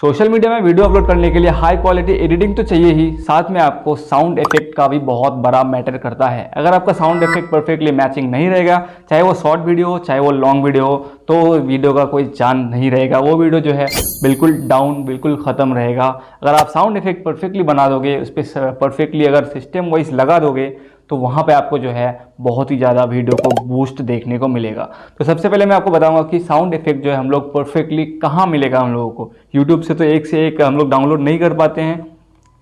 Social media में video upload करने के लिए हाई क्वालिटी एडिटिंग तो चाहिए ही, साथ में आपको साउंड इफेक्ट का भी बहुत बड़ा मैटर करता है। अगर आपका साउंड इफेक्ट परफेक्टली मैचिंग नहीं रहेगा, चाहे वो शॉर्ट वीडियो हो चाहे वो लॉन्ग वीडियो हो, तो वीडियो का कोई जान नहीं रहेगा। वो वीडियो जो है बिल्कुल डाउन, बिल्कुल ख़त्म रहेगा। अगर आप साउंड इफेक्ट परफेक्टली बना दोगे, उस पर परफेक्टली अगर सिस्टम वाइज लगा दोगे, तो वहाँ पे आपको जो है बहुत ही ज़्यादा वीडियो को बूस्ट देखने को मिलेगा। तो सबसे पहले मैं आपको बताऊंगा कि साउंड इफेक्ट जो है हम लोग परफेक्टली कहाँ मिलेगा हम लोगों को। यूट्यूब से तो एक से एक हम लोग डाउनलोड नहीं कर पाते हैं,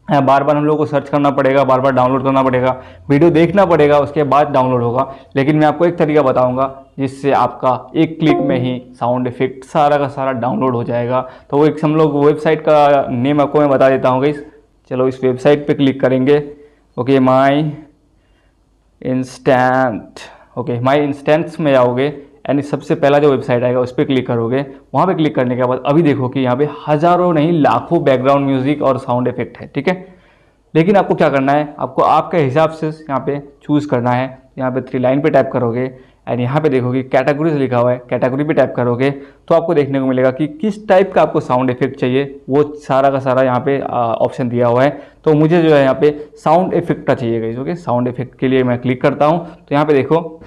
बार बार हम लोग को सर्च करना पड़ेगा, बार बार डाउनलोड करना पड़ेगा, वीडियो देखना पड़ेगा, उसके बाद डाउनलोड होगा। लेकिन मैं आपको एक तरीका बताऊंगा जिससे आपका एक क्लिक में ही साउंड इफेक्ट सारा का सारा डाउनलोड हो जाएगा। तो वो एक हम लोग वेबसाइट का नेम आपको मैं बता देता हूँ गाइस। चलो इस वेबसाइट पे क्लिक करेंगे। ओके, माई इंस्टेंट्स में जाओगे एंड सबसे पहला जो वेबसाइट आएगा उस पर क्लिक करोगे। वहाँ पे क्लिक करने के बाद अभी देखो कि यहाँ पे हज़ारों नहीं लाखों बैकग्राउंड म्यूजिक और साउंड इफेक्ट है, ठीक है। लेकिन आपको क्या करना है, आपको आपके हिसाब से यहाँ पे चूज़ करना है। यहाँ पे 3 लाइन पे टैप करोगे एंड यहाँ पे देखोगे कैटेगरीज लिखा हुआ है, कैटेगरी पे टैप करोगे तो आपको देखने को मिलेगा कि किस टाइप का आपको साउंड इफेक्ट चाहिए। वो सारा का सारा यहाँ पे ऑप्शन दिया हुआ है। तो मुझे जो है यहाँ पे साउंड इफेक्ट का चाहिए गाइस। ओके, साउंड इफेक्ट के लिए मैं क्लिक करता हूँ। तो यहाँ पे देखो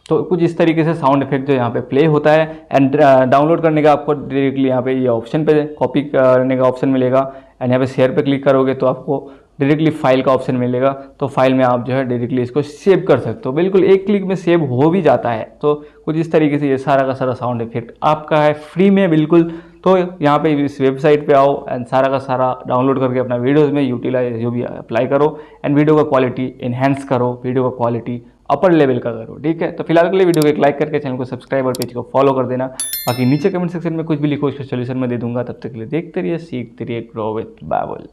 तो कुछ इस तरीके से साउंड इफेक्ट जो यहाँ पे प्ले होता है। एंड डाउनलोड करने का आपको डायरेक्टली यहाँ पे ये ऑप्शन पे कॉपी करने का ऑप्शन मिलेगा एंड यहाँ पे शेयर पे क्लिक करोगे तो आपको डायरेक्टली फाइल का ऑप्शन मिलेगा। तो फाइल में आप जो है डायरेक्टली इसको सेव कर सकते हो, बिल्कुल एक क्लिक में सेव हो भी जाता है। तो कुछ इस तरीके से ये सारा का सारा साउंड इफेक्ट आपका है फ्री में बिल्कुल। तो यहाँ पे इस वेबसाइट पे आओ एंड सारा का सारा डाउनलोड करके अपना वीडियोज़ में यूटिलाइज जो भी अप्लाई करो एंड वीडियो का क्वालिटी इन्हेंस करो, वीडियो का क्वालिटी अपर लेवल का करो, ठीक है। तो फिलहाल के लिए वीडियो को एक लाइक करके चैनल को सब्सक्राइब और पेज को फॉलो कर देना। बाकी नीचे कमेंट सेक्शन में कुछ भी लिखो, उसका सोल्यूशन मैं दे दूंगा। तब तक के लिए देखते रहिए, सीखते रहिए, ग्रो विद बाबुल।